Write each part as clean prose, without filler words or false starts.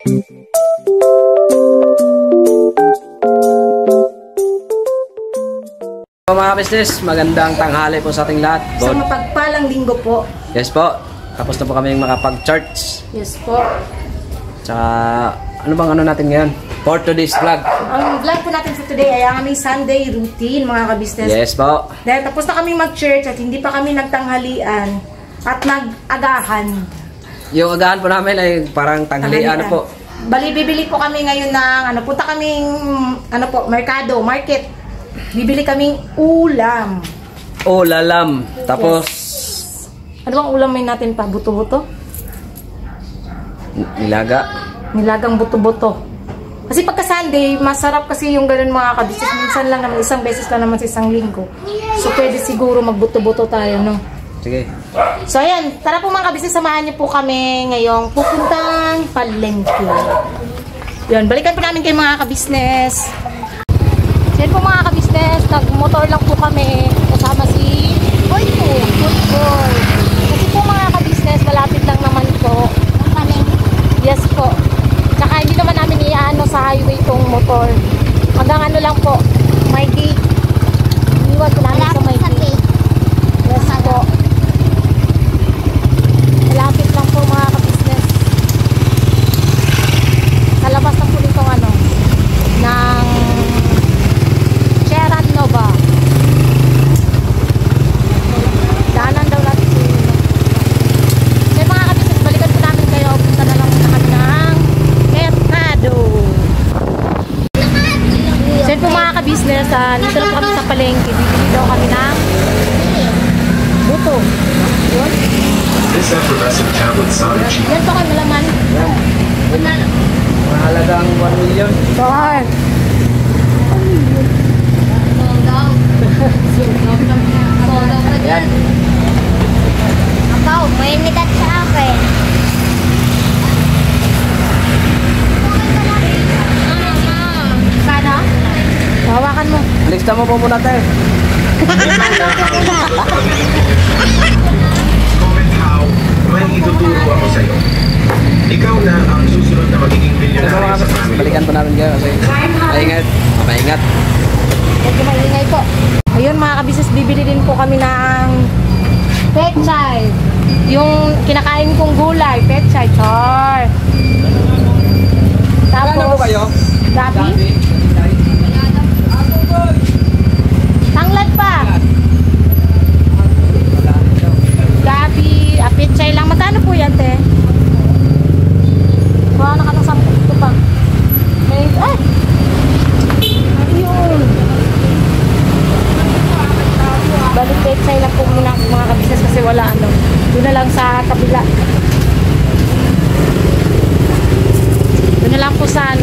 Mga business, magandang tanghali po sa ating lahat. Isang mapagpalang linggo po. Yes po. Tapos na po kami makapag-church. Yes po. Tsaka, ano bang ano natin ngayon? For today's vlog. Ang vlog po natin for today ay ang aming Sunday routine, mga ka-business. Yes po. Dahil tapos na kami mag-church at hindi pa kami nagtanghalian at nag-agahan. Yung agahan po namin ay parang tanghalian po. Bali, bibili po kami ngayon ng, punta kaming, market. Bibili kaming ulam. Ulalam. Tapos, Ano bang ulam may natin pa? Buto-buto? nilaga. Nilagang buto-buto. Kasi pagka Sunday, masarap kasi yung ganun mga kabisnes. Minsan lang naman, isang beses lang naman sa isang linggo. So, pwede siguro magbuto-buto tayo, no? Sige. So, ayan. Tara po mga kabisnes, samahan niyo po kami ngayong pupuntang palengke. Yan, balikan po namin kayo mga kabisnes. So, yan po mga kabisnes, nag-motor lang po kami kasama si Boy po, Football. Kasi po mga kabisnes, malapit lang naman po kami. Yes po. Tsaka hindi naman namin iaano sa highway itong motor. Hanggang ano lang po, may gate. Iniwan po namin sa may gate. Yes po. Malapit lang po mga kabisnes. Sa labas lang po nitong ng Cheran Nova. Daanan daw natin po yun. May mga kabisnes, balikan po namin kayo. Punta na lang muna kami ng Mercado. So yun po mga kabisnes, dito lang po kami sa palengke. Bibili daw kami ng buto. Yun. This effervescent tablet sounded cheap. Yan po kayo malaman. Mahalagang 1 million. Saan? Yan. Ikaw, may nigat sa akin. Sana? Hawakan mo. Lista mo po muna tayo. Comment how may ituturo ako sa'yo. Ikaw na ang susunod na magiging milyonaryo sa family. Balikan po namin kayo kasi maingat. Maingat. Medyo maingay po. Ayun mga kabisnes, bibili din po kami ng pechay. Yung kinakain kong gulay, pechay. Char. Tapos, Ano po kayo? gabi. Tanglad pa. Gabi, pechay lang. Magkano po yan, te? Wala na ka ng 10 ito pa. May, ayun. Balik pechay lang po muna mga kabisnes kasi wala doon na lang sa kabila. Doon na lang po sa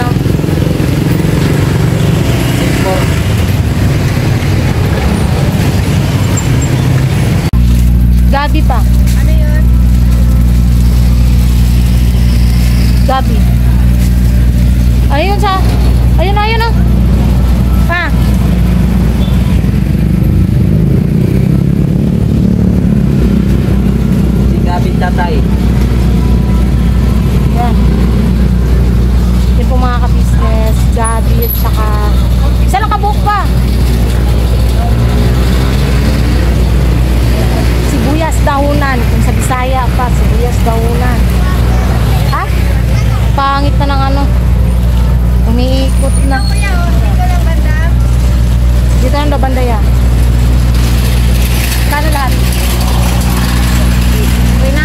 gabi pa. Ano yun? Gabi. Ayun ayun pa. Si Gabi Tatay. Yan. Yan po mga ka-business. Gabi at saka isa lang kabuok pa. Sibuyas dahunan. Kung sa Bisaya pa, sibuyas dahunan. Ha? Pangit na ng umiikot na. Kuya, dito lang banda. Dito lang daw banda yan. Kano lahat? Okay na?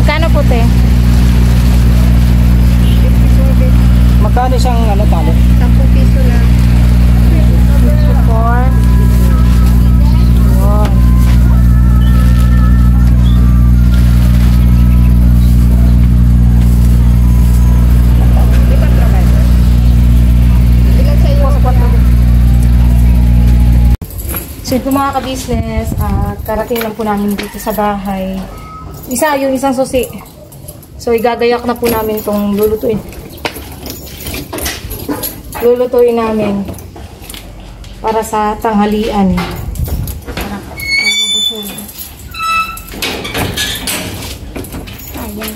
Kano po te? 50 sulit. Magkano siyang talo? 10 piso lang. 54. Yun. Ilan sa'yo? So ito mga ka-business, karating lang po namin dito sa bahay. Yung isang susi. So igagayak na po namin itong lulutuin. Lulutuin namin para sa tanghalian. Para mabusog. Ayan.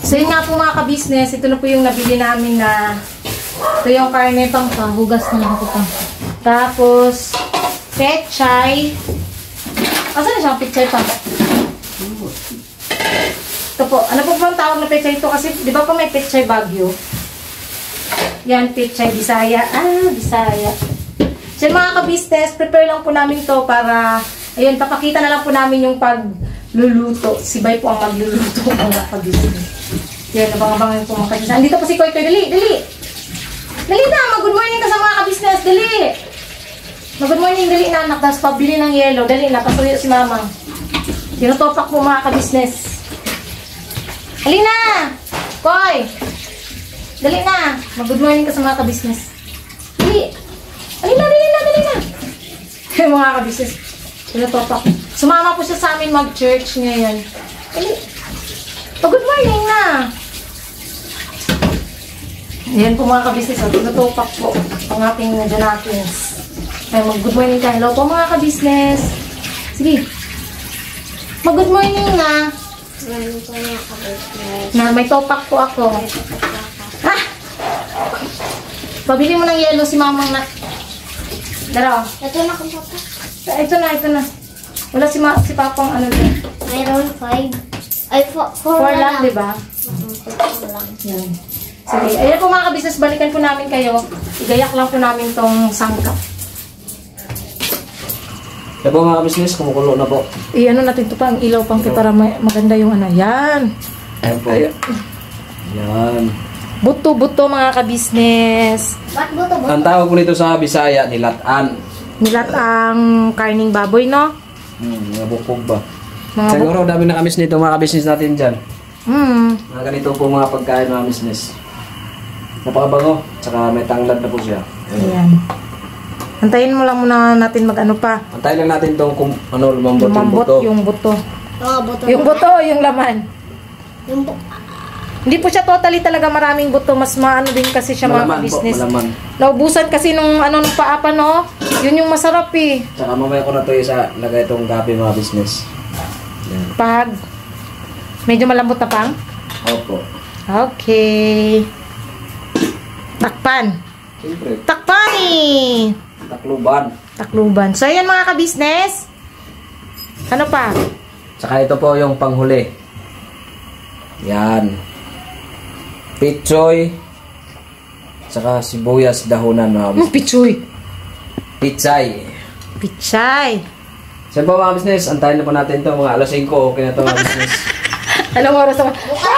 So yun nga po mga ka-business, ito na po yung nabili namin na ito yung karne pang hugas na lang ako pang. Tapos, pechay. Asan na siya pechay pa? Ito po. Ano po ba ang tawag na pechay ito? Kasi di ba po may pechay Baguio? Yan, pechay Bisaya. Bisaya. So mga ka-business, prepare lang po namin to para, ayun, papakita na lang po namin yung pagluluto. Si Bay po ang magluluto mga ka-business. Yan, nabang-abangan po mga ka-business. Andito po si Koy Koy. Dali, dali. Dali na, mag-good morning ka sa mga ka-business. Dali. Mag-good morning, dali na anak. Tapos pabili ng yelo. Dali na, pasuyo si mama. Tinutopak po mga ka-business. Dali na! Koy! Dali na! Mag-good morning ka sa mga ka-business. Dali! Dali na, dali na, dali na! Mga ka-business. Tinutopak. Sumama po siya sa amin mag-church ngayon. Dali! Mag-good morning na! Ayan po mga ka-business, tinutupak po ang ating Jonatins. Ay, mag-good morning ka. Hello po mga ka-business. Sige. Mag-good morning na. Na, may topak po ako. Ha? Pabili mo ng yelo si mamang na. Daro. Ito na kung papa. Ito na, ito na. Wala si papang ano din. Mayroon 5. Ay, 4 lang, di ba? 4 lang. Yan. Sige. Ayan po mga ka-business, balikan po namin kayo. Igayak lang po namin tong sangkap. Kaya po mga business, kumukulo na po. Ano natin ito pa, ang ilaw pang para maganda yung ano. Yan. Ayan po. Yan. Buto-buto mga ka-business. Ba't buto? Ang tawag po nito sa Bisaya, nilataan. Nilat ang karning baboy, no? Mga bukog ba? Mga Siguro dami na kamis nito mga ka-business natin dyan. Mga ganito po mga pagkain mga business. Napakabango. Tsaka may tanglad na po siya. Ayan. Antayin mo lang muna natin mag-ano pa. Antayin lang natin itong lumambot yung Lumambot buto. yung buto. Oo, buto. Yung buto, yung laman. Yung Hindi po siya totally talaga maraming buto. Mas maano din kasi siya mga Malaman po, business. malaman. Naubusan kasi nung ano nung paapa, no? Yun yung masarap eh. Tsaka mamaya ko na ito isa lagay itong gabi mga business. Yan. Pag medyo malambot na pang. Opo. Okay. Takpan. Siyempre, Takpan eh. takluban. Takluban. So, ayan mga ka-business. Ano pa? Tsaka ito po yung panghuli. Yan. Pitsoy. Tsaka sibuyas dahunan mga business. Pichoy. Pitsay. Pichay. Saan po mga business? Antayin na po natin ito. Mga alas 5. Okay na ito mga business. Anong oras naman?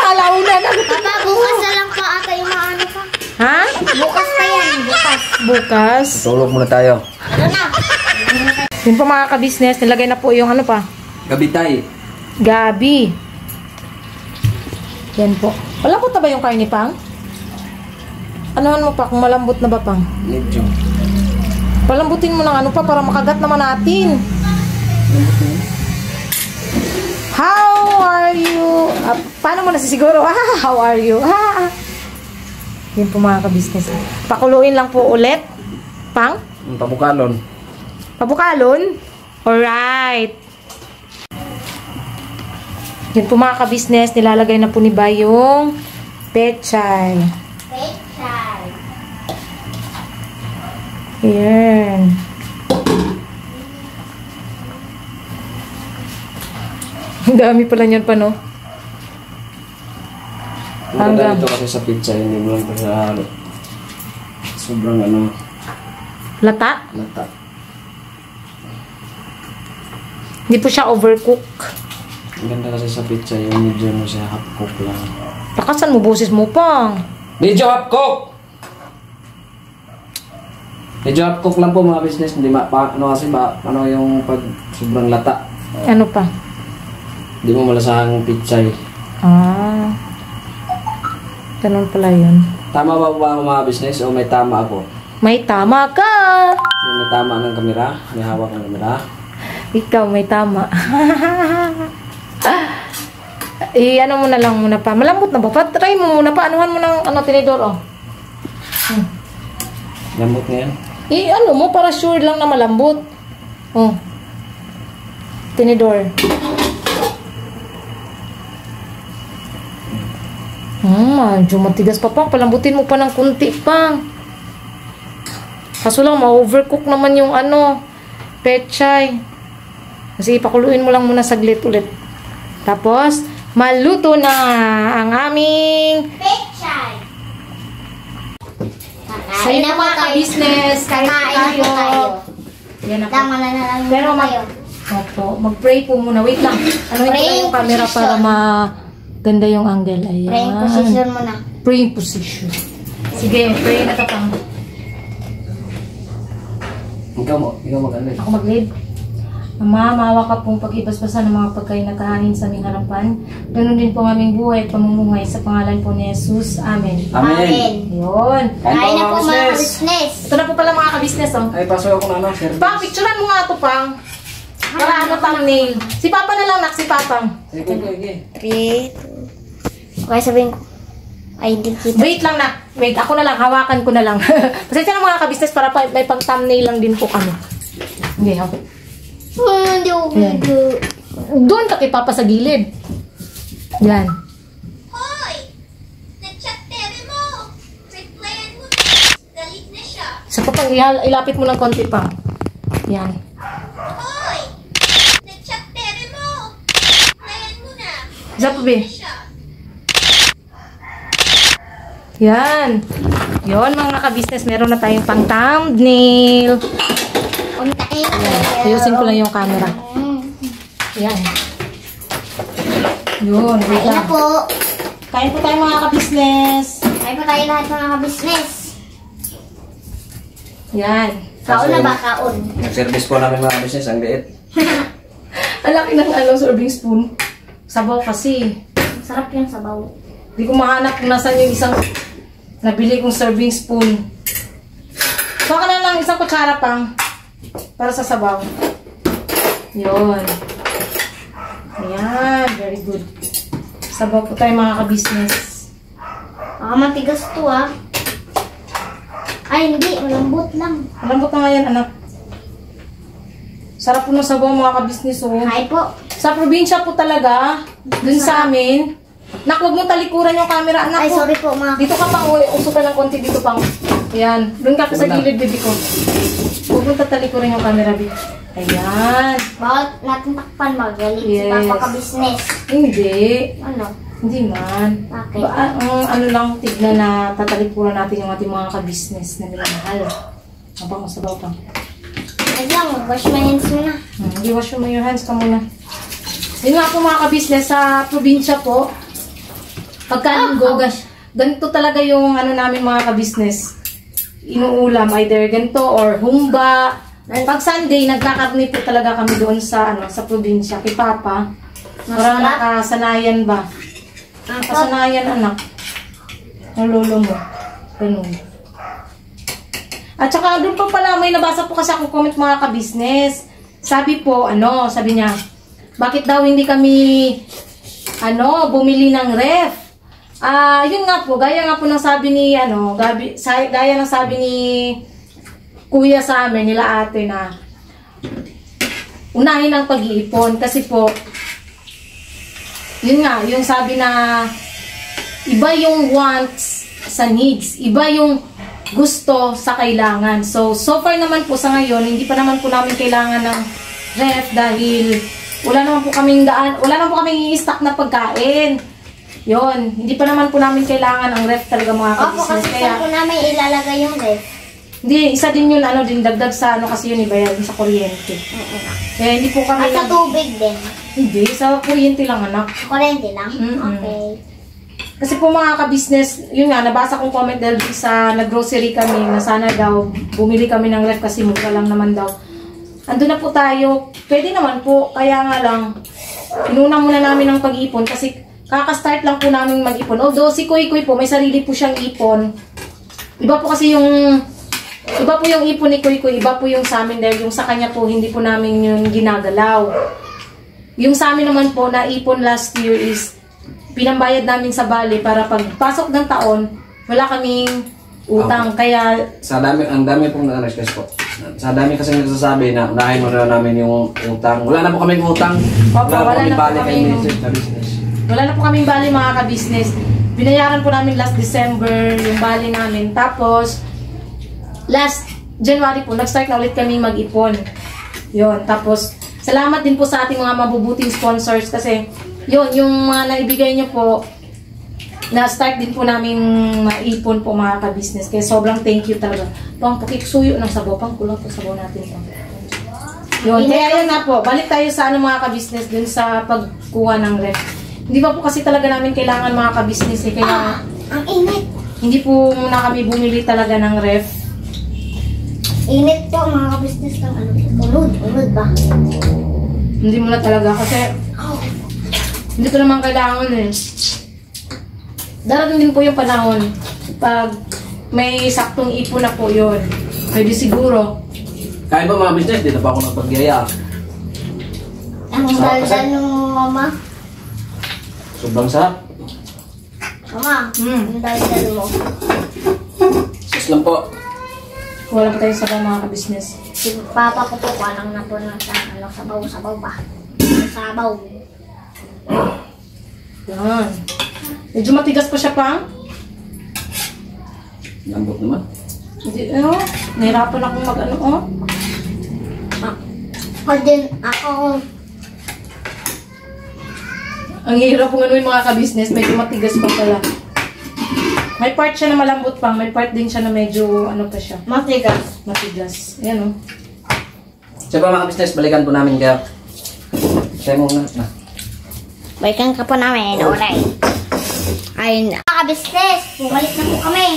Alauna na. Papa, bukas na lang pa ata yung mga ano pa. Ha? Bukas pa yan, bukas. Bukas. Tulog muna tayo. Ano na? Yun po mga ka-business. Nilagay na po yung ano pa. Gabitay. Gabi. Yan po. Malambot na ba yung karne pang? Anuhan mo pa kung malambot na ba pang? Medyo. Palambutin mo ng ano pa para makagat naman natin. How are you? Paano mo nasisiguro? How are you? Yun po mga ka-business. Pakuluin lang po ulit. Pang? Ang pabukalon. Pabukalon? Alright. Yun po mga ka-business. Nilalagay na po ni Bay yung pechay. Pechay. Yan. Ang dami pala niyan pa, no? Maganda ito kasi sa pizza. Hindi mo lang ito sa sobrang ano. Lata? Lata. Hindi po siya overcook. Ang ganda kasi sa pizza. Yung medyo mo siya half cook lang. Lakasan mo, boses mo pang. Medyo half cook! Medyo half cook lang po mga business. Hindi ano kasi ano yung pag sobrang lata. Ano pa? Hindi mo malasahang pizza. Ganun pala yun. Tama ba ako mga business o may tama ako? May tama ka! Yung may tama ng kamera? May hawak ng kamera? Ikaw, may tama. Ano mo na lang muna pa. Malambot na ba? Try mo muna pa. Anuhan mo ng tinidor, oh. Lambot na yan? Ano mo, para sure lang na malambot. Oh. Tinidor. Medyo matigas pa pang. Palambutin mo pa ng kunti pang. Kaso lang, ma-overcook naman yung pechay. Kasi pakuluin mo lang muna saglit ulit. Tapos, maluto na ang aming Pechay. Sa'yo na mga ka-business. Kahit tayo. Yan ako. Tama na lang Pero tayo. mag-pray po muna. Wait lang. Ano Praying yung camera position. para maganda yung angle. Ayan. Praying position muna. Praying position. Sige, pray na tapang. Ikaw mag-ano. Ako mag-lead. Ama, maawa ka pong pag-ibasbasa ng mga pagkain na kahanin sa aming harapan. Ganun din po ang aming buhay at pamumuhay sa pangalan po ni Jesus. Amen. Amen. Yun. Kain na po mga business. business. Ito na po pala mga ka-business, oh. Ay, paso ako na service. Pang, picturean mo nga ito, Pang. Para thumbnail. Si Papa na lang, si Papang. Sige. 3, 2. Okay, sabihin ko. Ay, hindi kita. Wait lang na. Wait, ako na lang. Hawakan ko na lang. Pasensya na mga ka-business para may pang thumbnail lang din po kami. Okay, okay. Hindi ako video. Doon ka kay Papa sa gilid. Yan. Hoy! Nag-chat Terry mo! Replyan mo na! Dalit na siya! Sa Papang, ilapit mo ng konti pa. Yan. Hoy! Nag-chat Terry mo! Replyan mo na! Isa pa, be. Dalit na siya! Yan. Yon mga ka-business, meron na tayong pang thumbnail. Punta kayo. Ayusin ko lang yung camera. Yan. Yun, wait Kain na lang. po. Kain po tayo mga ka-business. Kain po tayo lahat mga business. Yan. Kaon na ba? Kaon. Nag-service po namin mga business. Ang liit. Ang laki ng serving spoon. Sabaw kasi. Sarap yung sabaw. Hindi ko mahanap kung nasan yung isang nabili kong serving spoon. Baka na lang isang kutsara pang para sa sabaw. Yun. Ayan. Very good. Sabaw po tayo mga ka-business. Matigas to ah. Ay, hindi. Malambot lang. Malambot na nga yan, anak. Sarap po ng sabaw mga ka-business. Oh. Kain po. Sa probinsya po talaga, dun sa amin. Nak, huwag mo talikuran yung camera, anak. Ay, ko. sorry po mga. Dito ka pang, uso ka ng konti dito pang. Ayan. Doon ka sa gilid, baby ko. Huwag mo tatalikuran yung camera, baby. Ayan. Bawat natin takpan magalit. Yes. Si Papa ka-business. Hindi. Ano? Hindi man. Bakit? Ano lang, tignan na tatalikuran natin yung ating mga ka-business na minamahal. Habang masabaw pa. Ay lang, wash my hands muna. Hindi wash mo your hands ka muna. Yun nga po mga ka-business, sa probinsya po, pagkalinggo, ganito talaga yung namin mga ka-business. Inuulam, either ganito or humba. Pag Sunday, nagkakarni po talaga kami doon sa probinsya, kay Papa. Para nakasanayan ba? Kasanayan, anak. Ang lolo mo. Ganun. At saka doon pa pala, may nabasa po kasi akong comment mga ka-business. Sabi po, sabi niya, bakit daw hindi kami, bumili ng ref? Yun nga po, gaya nga po ng sabi ni, gaya ng sabi ni kuya sa amin, nila ate na, unahin ang pag-iipon. Kasi po, yun nga, yung sabi na, iba yung wants sa needs, iba yung gusto sa kailangan. So far naman po sa ngayon, hindi pa naman po namin kailangan ng ref dahil wala naman po kaming i-stock na pagkain. Yon, hindi pa naman po namin kailangan ang ref talaga mga Opo, ka-business. kasi Kaya, saan po namin ilalagay yung ref? hindi, isa din yun, din dagdag sa kasi yun, iba yan, sa kuryente. Kaya hindi po kami, At sa tubig din. hindi, sa kuryente lang anak. Kurente lang? Mm-mm. Okay. Kasi po mga ka-business, yun nga, nabasa kong comment dahil sa nag-grocery kami na sana daw bumili kami ng ref kasi mura lang naman daw. Andun na po tayo. Pwede naman po, kaya nga lang, inuna muna namin ang pag-ipon kasi kaka-start lang po namin mag-ipon. Although si Kuy Kuy po, may sarili po siyang ipon. Iba po kasi yung ipon ni Kuy Kuy, iba po yung sa amin dahil yung sa kanya po, hindi po namin yung ginagalaw. Yung sa amin naman po, na ipon last year is pinambayad namin sa bali para pagpasok ng taon, wala kaming utang. Kaya Ang dami pong na-request po. Sa dami kasi nagsasabi na unahin mo na namin yung utang. Wala na po kaming utang. Opo, wala na po bali kaming- kay business. wala na po kaming bali mga ka-business. binayaran po namin last December yung bali namin. Tapos, last January po, nag-start na ulit kami mag-ipon. Yun, tapos, salamat din po sa ating mga mabubuting sponsors kasi, yun, yung mga naibigay nyo po, na-start din po namin maipon po mga ka-business. Kaya sobrang thank you talaga. Pang pakiksuyo ng sabaw, pang kulang po sabaw natin. Yun, kaya yun na po, balik tayo sa ano mga ka-business dun sa pagkuha ng ref. Hindi pa po kasi talaga namin kailangan mga ka-business eh, kaya Ang init. hindi po muna kami bumili talaga ng ref. Init po mga ka-business ng ano. Ulod ba? Hindi muna talaga kasi hindi ko naman kailangan eh. Darating din po yung panahon pag may saktong ipon na po yun. Pwede siguro. Kaya ba mga business? Dito pa ako nagpagyaya. Ang daldal ng mama. Sobrang sarap. Mama, ang daldal mo. Sus lang po. Wala pa tayong sabaw mga ka-business. Si papa ko po, walang na po na sa ano, sabaw ba? Sabaw. Yan. Medyo matigas pa siya pang. Lambot naman. Hindi, ano? Nahirapan akong mag-ano, oh. Ako din, ako. Ang hirap kung ano yung mga ka-business, medyo matigas pa pala. May part siya na malambot pang, may part din siya na medyo, ano pa siya. Matigas. Matigas. Ayan, oh. Siyempre mga business, balikan po namin kaya. Tayo muna na. Balikan ka po namin, oray. Ayun na. Mga business, bumalik na po kami.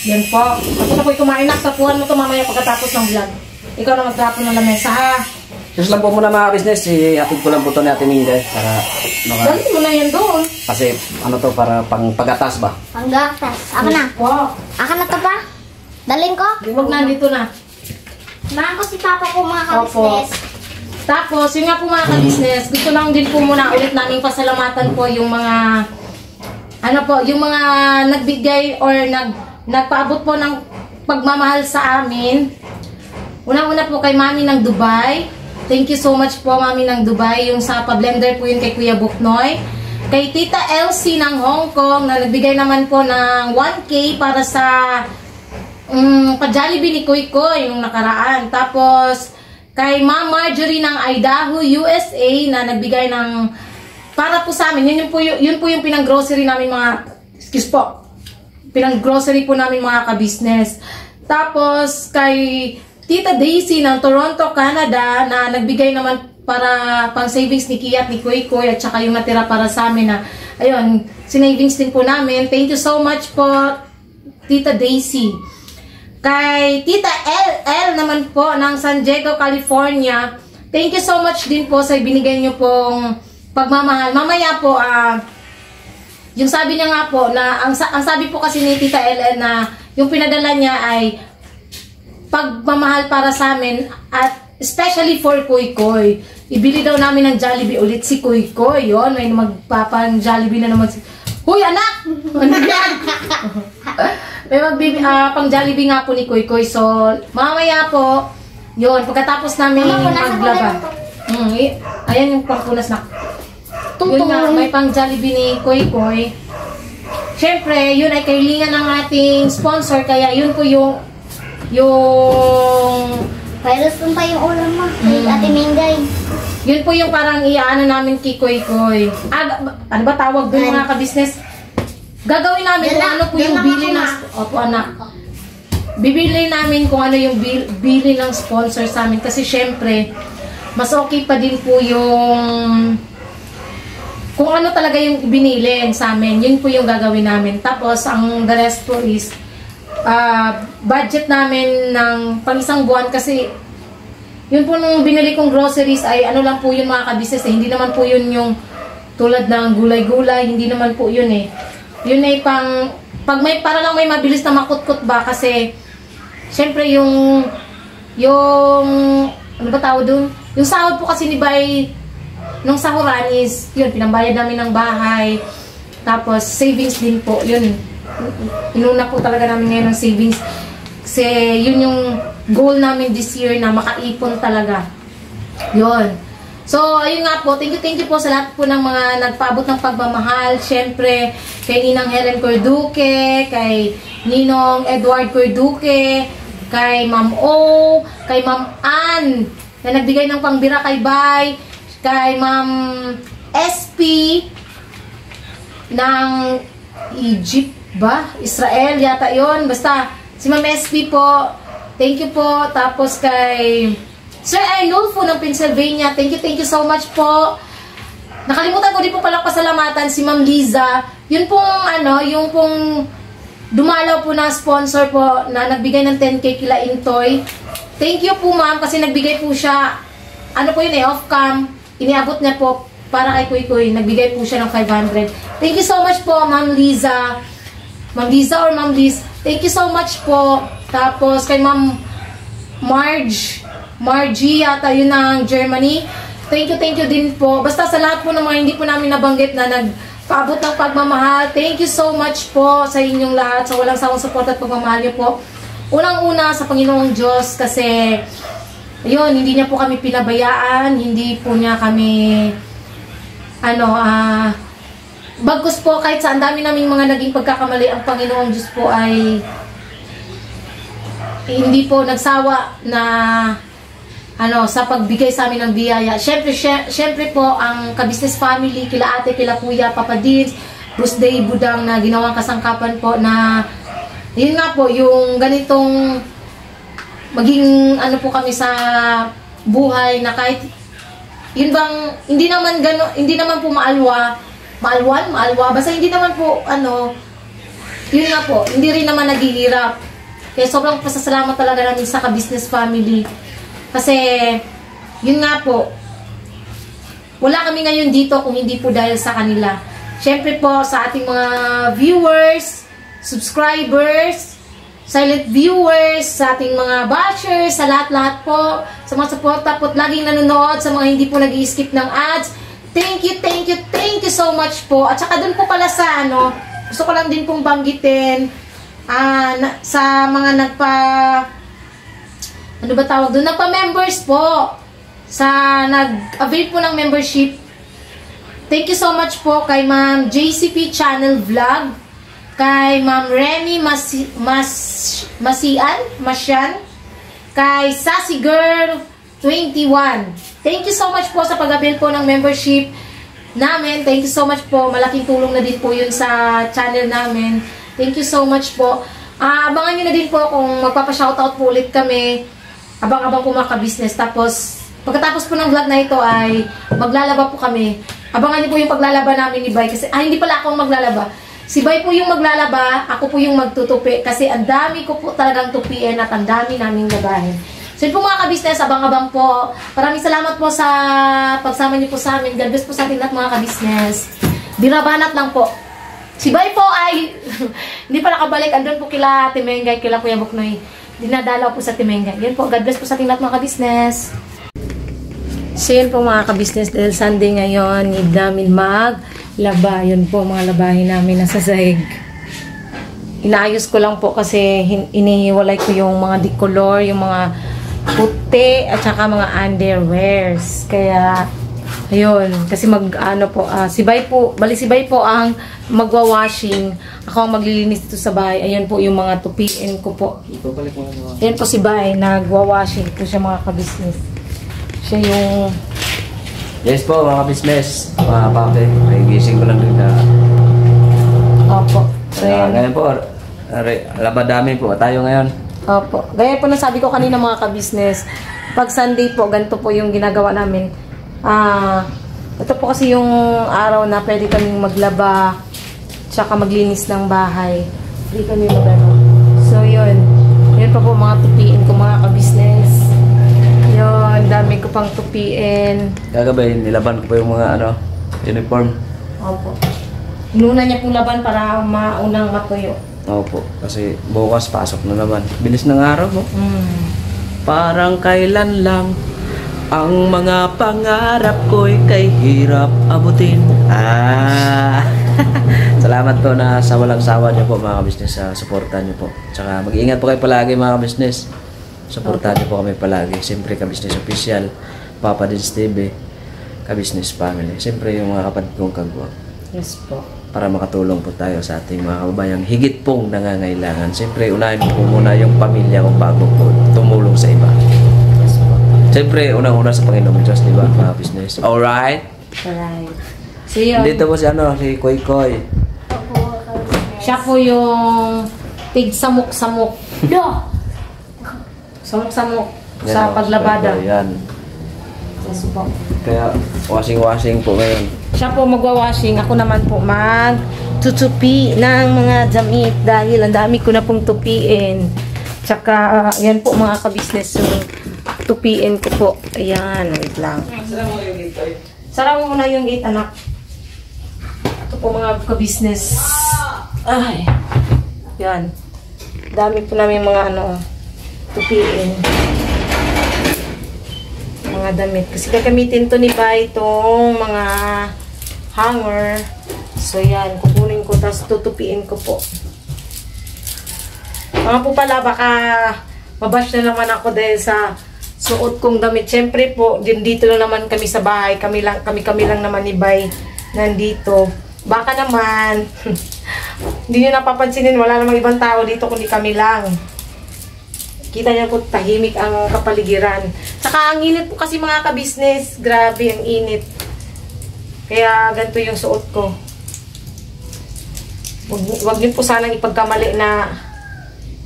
Yan po. Ako na po'y kumain na. Tapuhan mo ito mamaya pagkatapos ng vlog. Ikaw na magtapon ng lamesa, ha? Sus lang po muna mga business, i-atid ko lang po ito ni Ate Minda para Dali mo na yan doon. kasi ano to para pang pagatas ba? Panggatas. Ako na. Wow. Ako na to pa. Daling ko. Huwag na, dito na. Samahan ko si papa ko mga Opo. ka-business. Tapos, yun nga po mga ka-business, gusto lang din po muna ulit namin pasalamatan po yung mga, ano po, yung mga nagbigay or nagpaabot po ng pagmamahal sa amin. Unang-una po kay Mami ng Dubai. Thank you so much po, Mami ng Dubai. Yung sa pa-blender po yun kay Kuya Buknoy. Kay Tita Elsie ng Hong Kong na nagbigay naman po ng 1K para sa pa-Jollibee ni Kuy Koy yung nakaraan. Tapos, kay Ma'am Marjorie ng Idaho, USA na nagbigay ng para po sa amin. Yun po yung pinang-grocery namin mga, excuse po, pinang-grocery po namin mga ka-business. Tapos, kay Tita Daisy ng Toronto, Canada na nagbigay naman para pang savings ni Kia at ni Kuy Koy at saka yung natira para sa amin na, ayun, sinavings din po namin. Thank you so much po, Tita Daisy. Kay Tita LL naman po ng San Diego, California. Thank you so much din po sa binigay nyo pong pagmamahal. Mamaya po, yung sabi niya nga po, na ang sabi po kasi ni Tita LL na yung pinadala niya ay pagmamahal para sa amin at especially for Kuy Koy. Ibili daw namin ng Jollibee ulit si Kuy Koy. Yun, may magpapang Jollibee na naman si... Huy, anak! Ano yan? May pang Jollibee nga po ni Kuy Koy. So, mamaya po, yun, pagkatapos namin maglaba. Ayan yung pangpunas na. Yun nga, may pang Jollibee ni Kuy Koy. Siyempre, yun ay kailangan ng ating sponsor. Kaya yun po yung Virus pa yung ulam mo. Kay Ate Minday. yun po yung parang iaano namin kay Kuy Koy. Ano ba tawag doon mga ka-business? Gagawin namin kung ano po yung bili ng... Opo, anak. Bibili namin kung ano yung bili ng sponsor sa amin. Kasi syempre, mas okay pa din po yung... Kung ano talaga yung binili sa amin, yun po yung gagawin namin. Tapos, ang the rest po is budget namin ng pang-isang buwan kasi yun po nung binili kong groceries ay ano lang po yun mga ka-business eh. Hindi naman po yun yung tulad ng gulay-gulay, hindi naman po yun eh. Yun ay pang, para lang may mabilis na makutkot ba kasi syempre yung ano ba tawag dun? Yung sahod po kasi ni Bay nung sahuran is yun, pinambayad namin ng bahay tapos savings din po, yun inuna po talaga namin ngayon ng savings kasi yun yung goal namin this year na makaipon talaga yun. So, ayun nga po, thank you po sa lahat po ng mga nagpaabot ng pagmamahal. Siyempre, kay Ninang Helen Corduque, kay Ninong Edward Corduque, kay Ma'am O, kay Ma'am Ann, na nagbigay ng pangbira kay Bay, kay Ma'am SP, ng Egypt ba? Israel, yata yon. Basta, si Ma'am SP po, thank you po. Tapos kay Sir Arnulfo ng Pennsylvania. Thank you so much po. Nakalimutan ko din po pala pasalamatan si Ma'am Liza. Yun pong yung pong dumalaw po na sponsor po na nagbigay ng 10K kila Intoy. Thank you po ma'am kasi nagbigay po siya, off cam. Iniabot niya po para kay Kuy Kuy. Nagbigay po siya ng 500. Thank you so much po Ma'am Liza. Ma'am Liza or Ma'am Liz. Thank you so much po. Tapos kay Ma'am Margie yata yun ng Germany. Thank you din po. Basta sa lahat po ng mga hindi po namin nabanggit na nagpaabot ng pagmamahal. Thank you so much po sa inyong lahat. Sa walang sawang support at pagmamahal niyo po. Unang-una sa Panginoong Diyos kasi yun, hindi niya po kami pinabayaan. Hindi po niya kami bagkus po kahit sa ang dami naming mga naging pagkakamali, ang Panginoong Diyos po ay hindi po nagsawa na sa pagbigay sa amin ng biyaya. Syempre po, ang ka-business family, kila ate, kila kuya, Papa Dins, Bruce Day Budang na ginawang kasangkapan po na, yun nga po, yung ganitong maging po kami sa buhay na kahit, yun bang, hindi naman po maalwa, basta hindi naman po, yun nga po, hindi rin naman naghihirap. Kaya sobrang pasasalamat talaga namin sa ka-business family. Kasi, yun nga po, wala kami ngayon dito kung hindi po dahil sa kanila. Siyempre po, sa ating mga viewers, subscribers, silent viewers, sa ating mga bashers, sa lahat-lahat po, sa mga suporta po, laging nanonood, sa mga hindi po nag-i-skip ng ads. Thank you so much po. At saka dun po pala sa gusto ko lang din pong banggitin, sa mga nagpa-members po, nag-avail po ng membership. Thank you so much po kay Ma'am JCP Channel Vlog, kay Ma'am Remy Masyan, kay Sassy Girl 21. Thank you so much po sa pag-avail po ng membership namin. Thank you so much po. Malaking tulong na din po yun sa channel namin. Thank you so much po. Abangan nyo na din po kung magpapa-shoutout po ulit kami. Abang-abang po mga ka-business. Tapos, pagkatapos po ng vlog na ito ay maglalaba po kami. Abangan nyo po yung paglalaba namin ni Bay. Kasi, hindi pala ako maglalaba. Si Bay po yung maglalaba, ako po yung magtutupi. Kasi ang dami ko po talagang tupiin at ang dami naming labahin. So yun po mga ka-business, abang-abang po. Maraming salamat po sa pagsama nyo po sa amin. God bless po sa ating lahat mga ka-business. Birabanat lang po. Si Bay po ay hindi pa nakabalik. Andun po kila Timengay, kila Kuya Buknoy. Dinadalaw po sa Timengay. Yan po, God bless po sa ating lahat mga ka-business. So yun po mga ka-business, dahil Sunday ngayon, need namin maglaba. Yun po mga labahin namin nasa sahig. Inaayos ko lang po kasi inihiwalay ko yung mga decolor, yung mga puti at saka mga underwears. Kaya ayun, kasi si Bay po ang magwa-washing. Ako ang maglilinis dito sa bahay. Ayun po yung mga tupiin ko po. Ayun po si Bay, nagwa-washing po siya mga ka-business. Siya yung... Yes po mga ka-business, mga kapatid. May gising ko lang din na... Opo. Ngayon po, labadami po tayo ngayon. Opo. Gaya po nasabi ko kanina mga ka-business, pag Sunday po, ganito po yung ginagawa namin. Ito po kasi yung araw na pwede kaming maglaba tsaka maglinis ng bahay. Hindi kami magano. So yun. Yun pa po mga tupiin ko mga ka-business. Yun. Dami ko pang tupiin. Kagabay, nilaban ko pa yung mga uniform. Opo. Inuna niya pong laban para maunang matuyo. Opo. Kasi bukas pasok na naman. Bilis ng araw mo. Parang kailan lang ang mga pangarap ko'y kay hirap abutin. Salamat po na sa walang sawa niyo po mga business, sa suportahan niyo po. Tsaka mag-iingat po kayo palagi mga business. Suportahan niyo po kami palagi. Siyempre ka business official, Papa Dins TV. ka-business family. Siyempre yung mga kapatid kong kagwang. Yes po. Para makatulong po tayo sa ating mga kababayang higit pong nangangailangan. Siyempre, unahin po muna yung pamilya ko bago po tumulong sa iba. Siyempre, unang-una sa Panginoong Diyos, di ba, mga business? Alright? Alright. So yun, Dito po si Koy Koy. siya po yung tig samok-samok. Do! Samok-samok Yan, sa si paglabada. Koy Koy, yan. Yes po. Kaya, washing-washing po ngayon. Siya po magwa-washing. Ako naman po mag-tutupi ng mga damit dahil ang dami ko na pong tupiin. Tsaka, yan po mga ka-business yung tupiin ko po. Ayan, wait lang. Sara mo muna yung gate, anak. Ito po mga ka-business. Ay. Yan. Dami po namin mga tupiin. Mga damit. Kasi gagamitin to ni Bai itong mga hanger. So yan, kukunin ko tapos tutupiin ko po. Mga po pala, baka mabash na naman ako dahil sa suot kong damit. Siyempre po, dito lang naman kami sa bahay. Kami lang naman ni Bai nandito. Baka naman, hindi nyo napapansinin, wala namang ibang tao dito kundi kami lang. Kita niyo po, tahimik ang kapaligiran. Saka ang init po kasi mga ka-business. Grabe ang init. Kaya ganito yung suot ko. Wag niyo po sanang ipagkamali na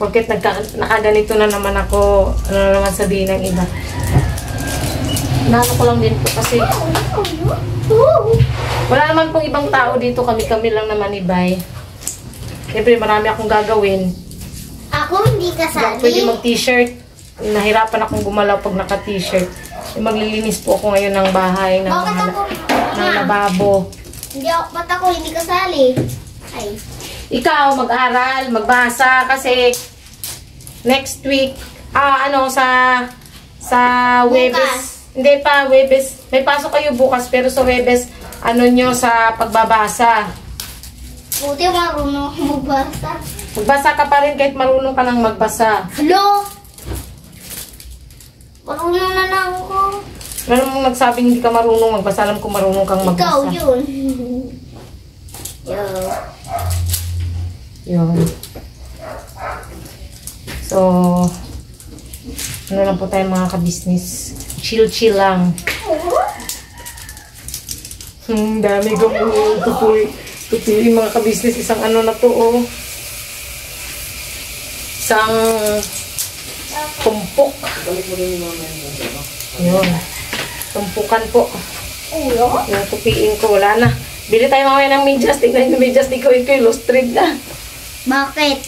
porket nakaganito na naman ako, ano na naman sabihin ng iba. Naano ko lang din po kasi wala naman pong ibang tao dito. Kami lang naman ni Bai. Siyempre marami akong gagawin. Ako hindi Hindi kasali. ako pwede mag-t-shirt. Nahirapan akong gumalaw pag naka-t-shirt. Maglilinis po ako ngayon ng bahay, ng, Bakit ako? ng lababo. Ba't ako hindi kasali? Ay. Ikaw, mag-aral, magbasa, kasi next week, sa Webes. Bukas. Hindi pa, Webes. May pasok kayo bukas, pero sa Webes, nyo sa pagbabasa. Buti marunong ako magbasa. Magbasa ka pa rin kahit marunong ka nang magbasa. Hello? Marunong na lang ako. Meron mong nagsabing hindi ka marunong magbasa, alam ko marunong kang magbasa. Ikaw yun. Yo. Yun. So, ano lang po tayo mga ka-business. Chill-chill lang. Dami kong tupoy. Tupoy mga ka-business. Isang ano na to, oh. Isang tumpok. Yun. Tumpukan po. Yung tupiin ko, wala na. Bili tayo mamaya ng medyas. Tignan yung medyas ni Koy Koy. Lost thread na. Bakit?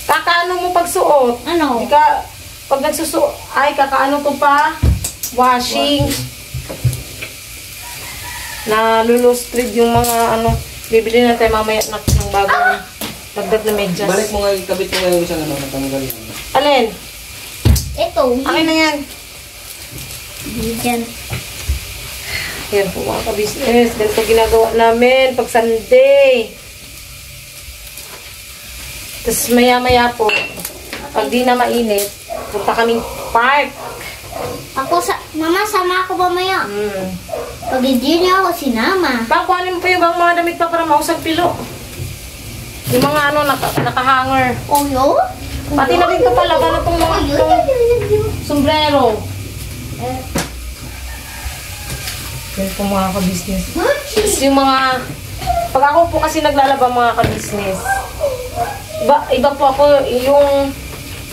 Kakaano mo pagsuot? Ano? Di ka, pag nagsusuot, kakaano ko pa? Washing. Nalulustrid yung mga bibili na tayo mamaya ng bagong dagdag na medyas. Balik mo nga, kabit mo nga yung isang natanggal. Alin? Ito. Akin na yan. Diyan. Yan po mga ka-business. Ganito ginagawa namin pag Sunday. Tapos maya-maya po, pag di na mainit, punta kaming park. Mama, sama ako ba maya? Pag hindi niya ako sinama. Pakuhanin mo pa yung mga damit pa para mausag pilo. Yung mga naka-hanger. Oh, yo? Pati na rin ko pala, gano'n itong mga sombrero. Yan po mga ka-business. Tapos yung mga, pag ako po kasi naglalaba mga ka-business, iba po ako,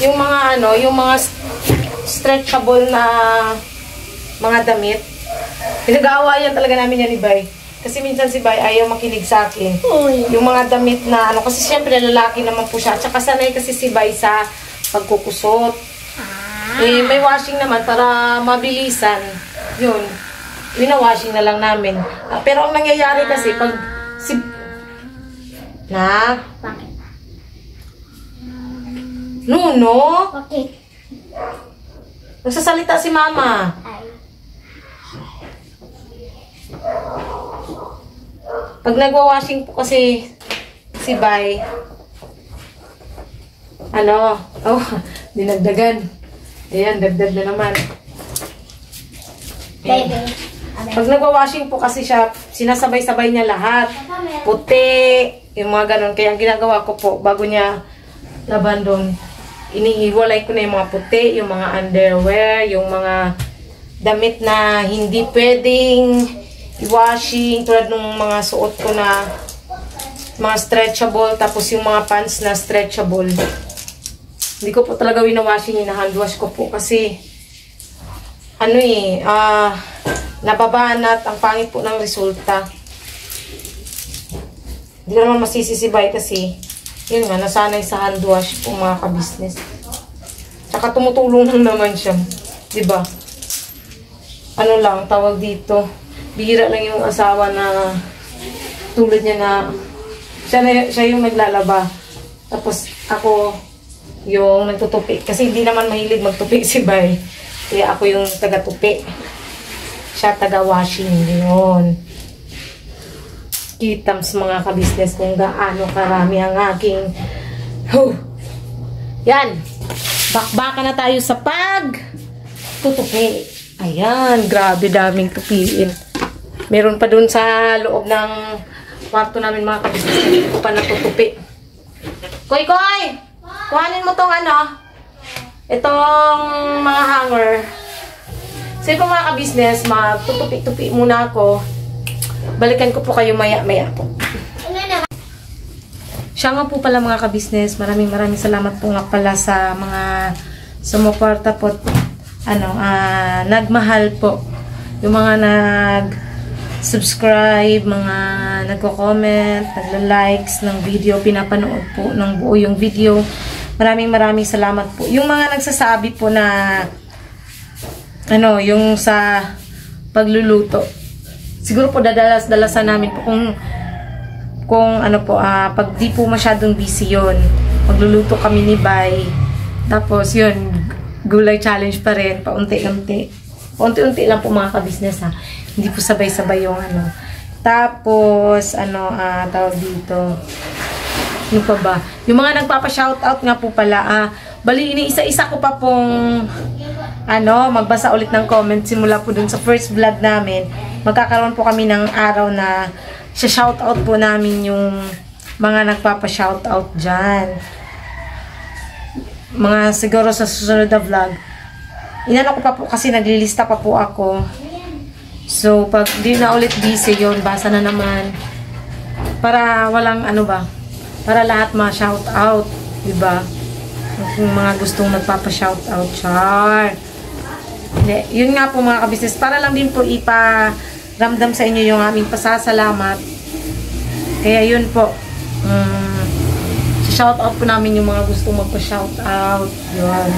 yung mga yung mga stretchable na mga damit. Pinag-aawayan talaga namin yan ni Bai. Kasi minsan si Bai ayaw makinig sa akin. Yung mga damit na kasi syempre lalaki naman po siya. Tsaka sanay kasi si Bai sa pagkukusot. May washing naman para mabilisan. Yun. Wina-washing na lang namin. Pero ang nangyayari kasi pag Bakit? Nuno? Bakit? Nagsasalita si Mama. Ay. Pag nagwa-washing po kasi si Bai, dinagdagan. Ayan, dagdag na naman. Baby. Pag nagwa-washing po kasi siya, sinasabay-sabay niya lahat. Puti, yung mga ganun. Kaya ang ginagawa ko po, bago niya laban doon, inihiwalay ko na yung mga puti, yung mga underwear, yung mga damit na hindi pwedeng i-washing, tulad ng mga suot ko na mga stretchable, tapos yung mga pants na stretchable. Hindi ko po talaga wina-washing, ina-hand wash ko po kasi nababaan at ang pangit po ng resulta. Hindi ko naman masisisibay kasi yun nga, nasanay sa hand wash po mga ka-business. Tsaka tumutulong lang naman siya. Diba? Ano lang, tawag dito. Bihira lang yung asawa na tulad niya na siya yung naglalaba. Tapos ako yung nagtutupi. Kasi hindi naman mahilig magtupi si Bay. Kaya ako yung taga-tupi. Siya taga-washing. Yun. Kitams mga ka-business kung gaano karami ang aking yan. Bakbakan na tayo sa tutupi. Ayan. Grabe daming tupiin. Meron pa dun sa loob ng kwarto namin mga ka-business. Hindi ko pa natutupi. Koy! Kuhanin mo tong itong mga hanger. Sige po mga ka-business, magtutupi-tupi muna ako. Balikan ko po kayo maya-maya po. Siya nga po pala mga ka-business, maraming salamat po nga pala sa mga sumuporta po, nagmahal po. Yung mga nag-subscribe, mga nagko-comment, nagla-likes ng video, pinapanood po ng buo yung video. Maraming salamat po. Yung mga nagsasabi po na yung sa pagluluto. Siguro po dadalas-dalasan namin po kung pag di po masyadong busy yun. Magluluto kami ni Bay. Tapos yun, gulay challenge pa rin, paunti-unti. Paunti-unti lang po mga ka-business ha. Hindi po sabay-sabay yung Tapos, tawag dito. Ano pa ba? Yung mga nagpapa-shoutout nga po pala, bali iniisa-isa ko pa pong magbasa ulit ng comment simula po dun sa first vlog namin. Magkakaroon po kami ng araw na shoutout po namin yung mga nagpapa-shoutout dyan. Mga siguro sa susunod na vlog. Inano ko pa po kasi naglilista pa po ako. So, pag di na ulit busy yun, basa na naman. Para walang para lahat ma-shoutout, diba? Yung mga gustong nagpapa-shoutout, char. Yun nga po mga ka-business, para lang din po iparamdam sa inyo yung aming pasasalamat. Kaya yun po, shoutout po namin yung mga gustong magpa-shoutout. Yun.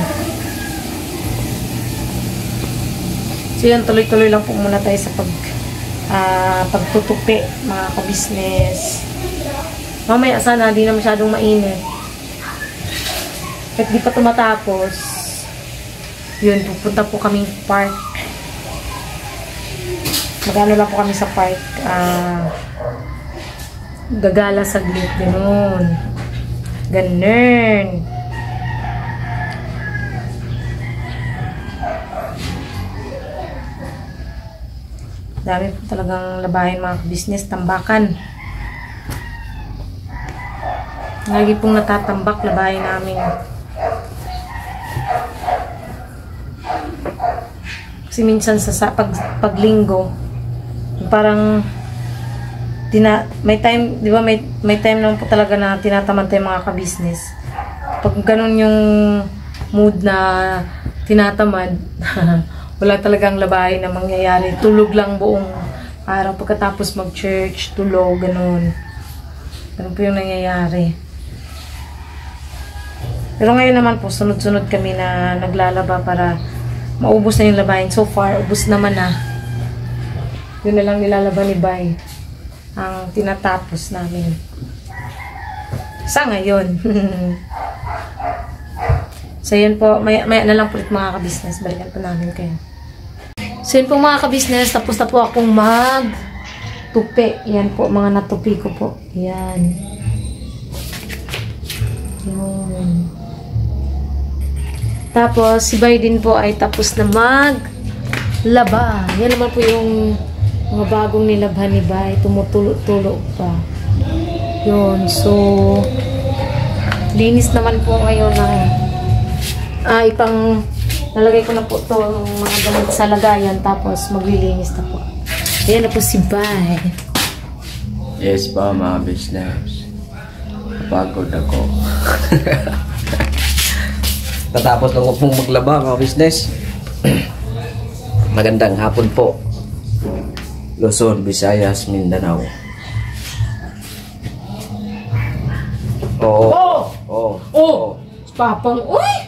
So yun, tuloy-tuloy lang po muna tayo sa pagtutupi mga ka-business. Mamaya sana di na masyadong mainit. At di pa tumatapos. Yun, pupunta po kaming park. Magano lang po kami sa park. Gagala saglit. Ganun. Ganun. Dami po talagang labahin mga business, tambakan. Lagi pong natatambak, labahin namin. Kasi minsan sa paglinggo, parang may time, di ba, may time naman po talaga na tinatamad tayo mga ka-business. Pag ganun yung mood na tinatamad, wala talagang labahin na mangyayari. Tulog lang buong araw. Pagkatapos mag-church, tulog, ganun. Ganun po yung nangyayari. Pero ngayon naman po, sunod-sunod kami na naglalaba para maubos na yung labahin. So far, ubos naman na. Yun na lang nilalaba ni Bay. Ang tinatapos namin. Sa ngayon. So yun po, maya na lang po ulit mga ka-business. Balikan po namin kayo. So yun po mga ka-business, tapos na po akong mag-tupi. Yan po, mga natupi ko po. Yan. Yun. Tapos, si Bay din po ay tapos na maglaba. Yan naman po yung Mga bagong nilabhan ni Bay. Tumutulo-tulo pa. Yun. So, linis naman po ngayon ng ipang nalagay ko na po to mga gamit sa lagayan tapos maglilinis na po. Ayan na po si Bay. Yes pa mga business. Napagod ako. Tatapos lang ko pong maglaba mga business. Magandang hapon po. Luzon, Visayas, Mindanao. Oo. Oh! Oo. Oh! Papang, uy!